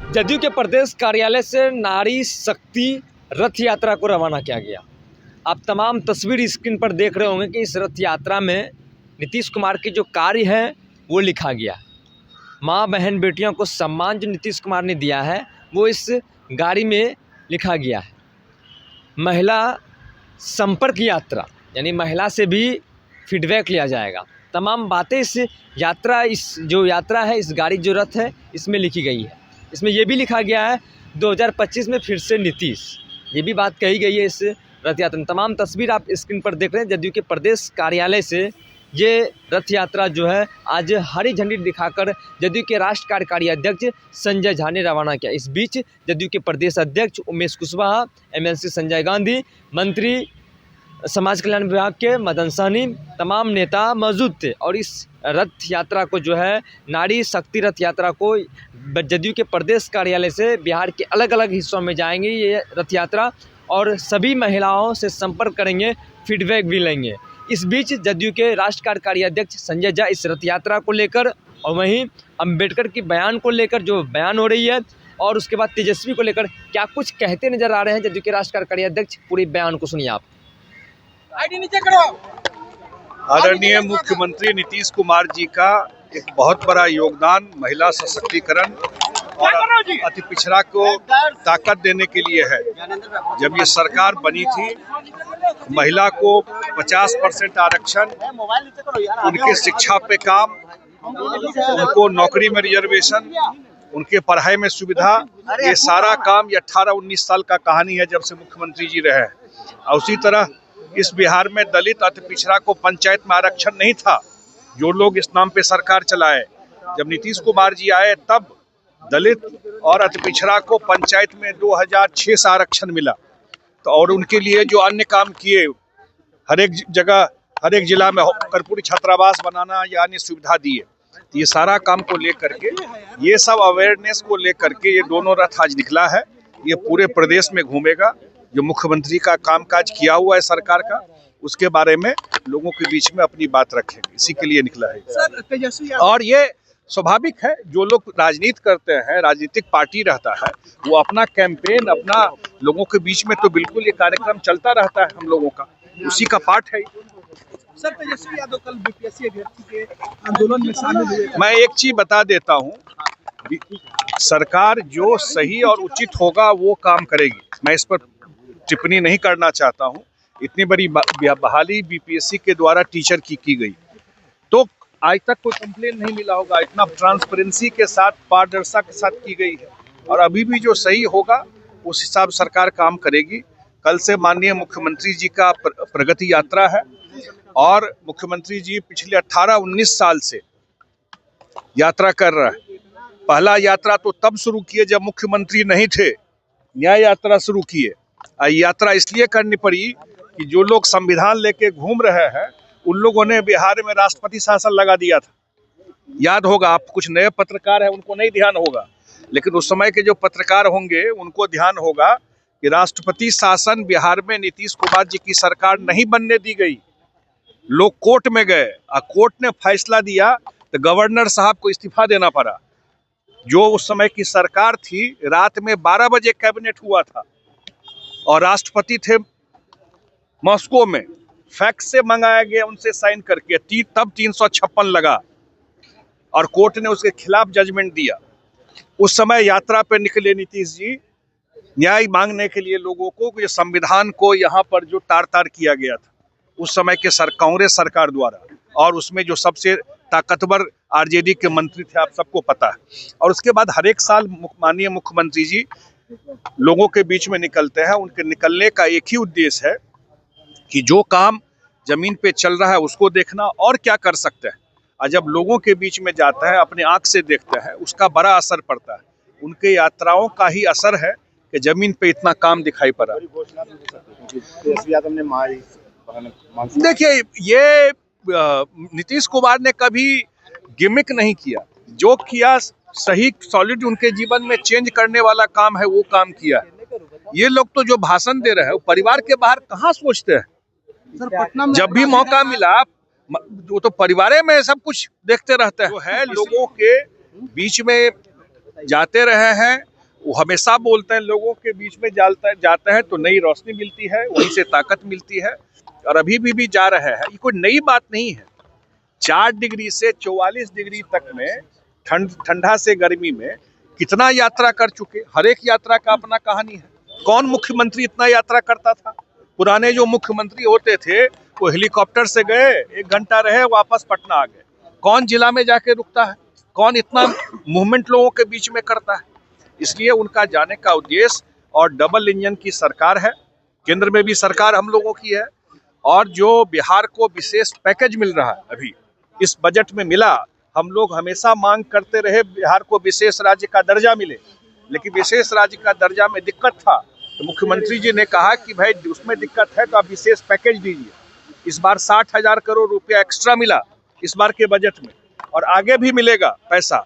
जदयू के प्रदेश कार्यालय से नारी शक्ति रथ यात्रा को रवाना किया गया। आप तमाम तस्वीर स्क्रीन पर देख रहे होंगे कि इस रथ यात्रा में नीतीश कुमार के जो कार्य है वो लिखा गया। माँ बहन बेटियों को सम्मान जो नीतीश कुमार ने दिया है वो इस गाड़ी में लिखा गया है। महिला संपर्क यात्रा यानी महिला से भी फीडबैक लिया जाएगा। तमाम बातें इस जो यात्रा है, इस गाड़ी जो रथ है इसमें लिखी गई है। इसमें यह भी लिखा गया है 2025 में फिर से नीतीश, ये भी बात कही गई है इस रथ यात्रा में। तमाम तस्वीर आप स्क्रीन पर देख रहे हैं। जदयू के प्रदेश कार्यालय से ये रथ यात्रा जो है आज हरी झंडी दिखाकर जदयू के राष्ट्रीय कार्यकारी अध्यक्ष संजय झा ने रवाना किया। इस बीच जदयू के प्रदेश अध्यक्ष उमेश कुशवाहा, एमएलसी संजय गांधी, मंत्री समाज कल्याण विभाग के मदन सहनी, तमाम नेता मौजूद थे। और इस रथ यात्रा को जो है नारी शक्ति रथ यात्रा को जदयू के प्रदेश कार्यालय से बिहार के अलग अलग हिस्सों में जाएंगे ये रथ यात्रा और सभी महिलाओं से संपर्क करेंगे, फीडबैक भी लेंगे। इस बीच जदयू के राष्ट्रीय कार्यकारी अध्यक्ष संजय झा इस रथ यात्रा को लेकर और वहीं अम्बेडकर की बयान को लेकर जो बयान हो रही है और उसके बाद तेजस्वी को लेकर क्या कुछ कहते नजर आ रहे हैं जदयू के राष्ट्रीय कार्यकारी अध्यक्ष, पूरी बयान को सुनिए आप। आदरणीय मुख्यमंत्री नीतीश कुमार जी का एक बहुत बड़ा योगदान महिला सशक्तिकरण और अति पिछड़ा को ताकत देने के लिए है। जब ये सरकार बनी थी, महिला को 50% आरक्षण, उनके शिक्षा पे काम, उनको नौकरी में रिजर्वेशन, उनके पढ़ाई में सुविधा, ये सारा काम ये 18-19 साल का कहानी है जब से मुख्यमंत्री जी रहे। और उसी तरह इस बिहार में दलित अति पिछड़ा को पंचायत में आरक्षण नहीं था, जो लोग इस नाम पे सरकार चलाए। जब नीतीश कुमार जी आए तब दलित और अति पिछड़ा को पंचायत में 2006 से आरक्षण मिला। तो और उनके लिए जो अन्य काम किए, हर एक जगह हर एक जिला में कर्पूरी छात्रावास बनाना या अन्य सुविधा दिए। तो ये सारा काम को लेकर के, ये सब अवेयरनेस को लेकर के ये दोनों रथ आज निकला है। ये पूरे प्रदेश में घूमेगा। जो मुख्यमंत्री का कामकाज किया हुआ है सरकार का, उसके बारे में लोगों के बीच में अपनी बात रखेंगे, इसी के लिए निकला है। और ये स्वाभाविक है, जो लोग राजनीति करते हैं, राजनीतिक पार्टी रहता है, वो अपना कैंपेन अपना लोगों के बीच में तो बिल्कुल ये कार्यक्रम चलता रहता है हम लोगों का, उसी का पार्ट है। सर, तेजस्वी यादव कल बीपीएससी अभ्यर्थी के आंदोलन में शामिल हुए। मैं एक चीज बता देता हूँ, सरकार जो सही और उचित होगा वो काम करेगी। मैं इस पर टिप्पणी नहीं करना चाहता हूँ। इतनी बड़ी बहाली बीपीएससी के द्वारा टीचर की गई, तो आज तक कोई कंप्लेन नहीं मिला होगा। इतना ट्रांसपेरेंसी के साथ, पारदर्शिता के साथ की गई है और अभी भी जो सही होगा उस हिसाब सरकार काम करेगी। कल से माननीय मुख्यमंत्री जी का प्रगति यात्रा है और मुख्यमंत्री जी पिछले 18-19 साल से यात्रा कर रहा है। पहला यात्रा तो तब शुरू किए जब मुख्यमंत्री नहीं थे, न्याय यात्रा शुरू किए। यात्रा इसलिए करनी पड़ी कि जो लोग संविधान लेके घूम रहे हैं उन लोगों ने बिहार में राष्ट्रपति शासन लगा दिया था। याद होगा, आप कुछ नए पत्रकार हैं उनको नहीं ध्यान होगा, लेकिन उस समय के जो पत्रकार होंगे उनको ध्यान होगा कि राष्ट्रपति शासन बिहार में नीतीश कुमार जी की सरकार नहीं बनने दी गई। लोग कोर्ट में गए और कोर्ट ने फैसला दिया तो गवर्नर साहब को इस्तीफा देना पड़ा। जो उस समय की सरकार थी, रात में 12 बजे कैबिनेट हुआ था और राष्ट्रपति थे मॉस्को में, फैक्स से मंगाया गया उनसे साइन करके, तब 356 लगा और कोर्ट ने उसके खिलाफ जजमेंट दिया। उस समय यात्रा पर निकले नीतीश जी न्याय मांगने के लिए लोगों को, जो संविधान को यहाँ पर जो तार किया गया था उस समय के कांग्रेस सरकार द्वारा, और उसमें जो सबसे ताकतवर आरजेडी के मंत्री थे, आप सबको पता है। और उसके बाद हर एक साल माननीय मुख्यमंत्री जी लोगों के बीच में निकलते हैं। उनके निकलने का एक ही उद्देश्य है कि जो काम जमीन पे चल रहा है उसको देखना और क्या कर सकते हैं। और जब लोगों के बीच में जाता है, अपने आंख से देखते हैं, उसका बड़ा असर पड़ता है। उनके यात्राओं का ही असर है कि जमीन पे इतना काम दिखाई पड़ा। देखिए, ये नीतीश कुमार ने कभी गिमिक नहीं किया, जो किया सही सॉलिड उनके जीवन में चेंज करने वाला काम है वो काम किया। ये लोग तो जो भाषण दे रहे हैं वो परिवार के बाहर कहाँ सोचते हैं। सर, पटना में जब भी मौका मिला वो तो परिवार में सब कुछ देखते रहते हैं। जो है लोगों के बीच में जाते रहे हैं, वो हमेशा बोलते हैं लोगों के बीच में जाते हैं तो नई रोशनी मिलती है, वहीं से ताकत मिलती है, और अभी भी जा रहे हैं। ये कोई नई बात नहीं है। 4 डिग्री से 44 डिग्री तक में ठंडा से गर्मी में कितना यात्रा कर चुके, हर एक यात्रा का अपना कहानी है। कौन मुख्यमंत्री इतना यात्रा करता था? पुराने जो मुख्यमंत्री होते थे वो हेलीकॉप्टर से गए, 1 घंटा रहे, वापस पटना आ गए। कौन जिला में जाके रुकता है? कौन इतना मूवमेंट लोगों के बीच में करता है? इसलिए उनका जाने का उद्देश्य, और डबल इंजन की सरकार है, केंद्र में भी सरकार हम लोगों की है, और जो बिहार को विशेष पैकेज मिल रहा है अभी इस बजट में मिला। हम लोग हमेशा मांग करते रहे बिहार को विशेष राज्य का दर्जा मिले, लेकिन विशेष राज्य का दर्जा में दिक्कत था, तो मुख्यमंत्री जी ने कहा कि भाई उसमें दिक्कत है तो आप विशेष पैकेज दीजिए। इस बार 60,000 करोड़ रुपया एक्स्ट्रा मिला इस बार के बजट में, और आगे भी मिलेगा पैसा।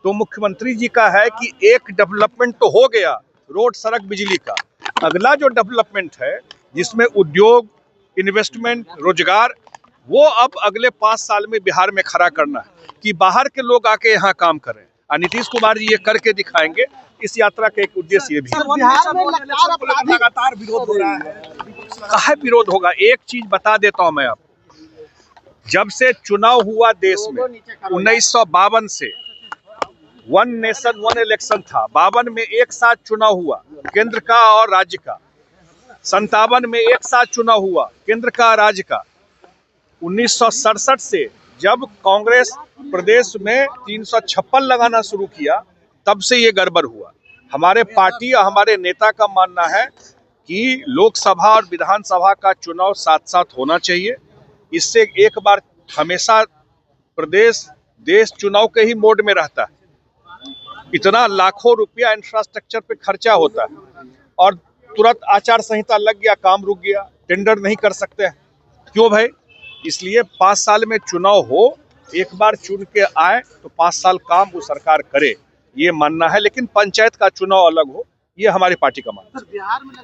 तो मुख्यमंत्री जी का है कि एक डेवलपमेंट तो हो गया, रोड, सड़क, बिजली का। अगला जो डेवलपमेंट है जिसमें उद्योग, इन्वेस्टमेंट, रोजगार, वो अब अगले 5 साल में बिहार में खड़ा करना है कि बाहर के लोग आके यहाँ काम करें। और नीतीश कुमार जी ये करके दिखाएंगे। इस यात्रा का एक उद्देश्य ये भी है। बिहार में लगातार विरोध हो रहा है। कहाँ विरोध होगा? एक चीज बता देता हूँ मैं आपको, जब से चुनाव हुआ देश में 1952 से, 1 नेशन 1 इलेक्शन था। 52 में एक साथ चुनाव हुआ केंद्र का और राज्य का। 57 में एक साथ चुनाव हुआ केंद्र का, राज्य का। 1967 से जब कांग्रेस प्रदेश में 356 लगाना शुरू किया, तब से ये गड़बड़ हुआ। हमारे पार्टी और हमारे नेता का मानना है कि लोकसभा और विधानसभा का चुनाव साथ साथ होना चाहिए। इससे एक बार हमेशा प्रदेश, देश चुनाव के ही मोड में रहता है। इतना लाखों रुपया इंफ्रास्ट्रक्चर पे खर्चा होता है, और तुरंत आचार संहिता लग गया, काम रुक गया, टेंडर नहीं कर सकते हैं। क्यों भाई? इसलिए 5 साल में चुनाव हो, एक बार चुन के आए तो 5 साल काम वो सरकार करे, ये मानना है। लेकिन पंचायत का चुनाव अलग हो, ये हमारी पार्टी का मानना है।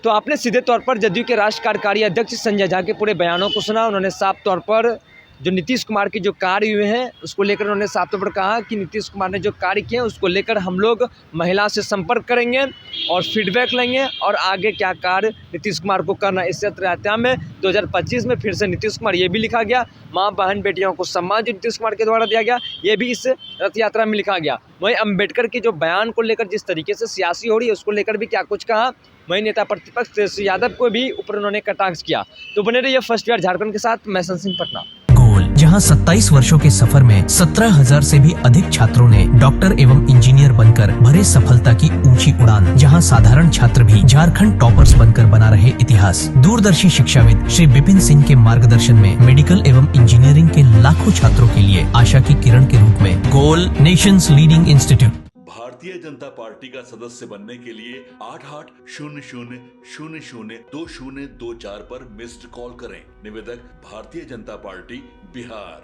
तो आपने सीधे तौर पर जदयू के राष्ट्रीय कार्यकारी अध्यक्ष संजय झा के पूरे बयानों को सुना। उन्होंने साफ तौर पर जो नीतीश कुमार के जो कार्य हुए हैं उसको लेकर उन्होंने साफ तौर पर कहा कि नीतीश कुमार ने जो कार्य किए हैं उसको लेकर हम लोग महिला से संपर्क करेंगे और फीडबैक लेंगे, और आगे क्या कार्य नीतीश कुमार को करना। इस रथ यात्रा में 2025 में फिर से नीतीश कुमार, ये भी लिखा गया, माँ बहन बेटियों को सम्मान जो नीतीश कुमार के द्वारा दिया गया, ये भी इस रथ यात्रा में लिखा गया। वहीं अम्बेडकर के जो बयान को लेकर जिस तरीके से सियासी हो रही है उसको लेकर भी क्या कुछ कहा। वहीं नेता प्रतिपक्ष तेजस्वी यादव को भी ऊपर उन्होंने कटाक्ष किया। तो बने रहिए फर्स्ट ईयर झारखंड के साथ। मैं संसिंह पटना। जहां 27 वर्षों के सफर में 17,000 से भी अधिक छात्रों ने डॉक्टर एवं इंजीनियर बनकर भरे सफलता की ऊंची उड़ान। जहां साधारण छात्र भी झारखंड टॉपर्स बनकर बना रहे इतिहास। दूरदर्शी शिक्षाविद श्री विपिन सिंह के मार्गदर्शन में मेडिकल एवं इंजीनियरिंग के लाखों छात्रों के लिए आशा की किरण के रूप में गोल Nations leading institute. Bharatiya Janata party का सदस्य बनने के लिए 8800002024 पर मिस्ड कॉल करें। निवेदक भारतीय जनता पार्टी बिहार।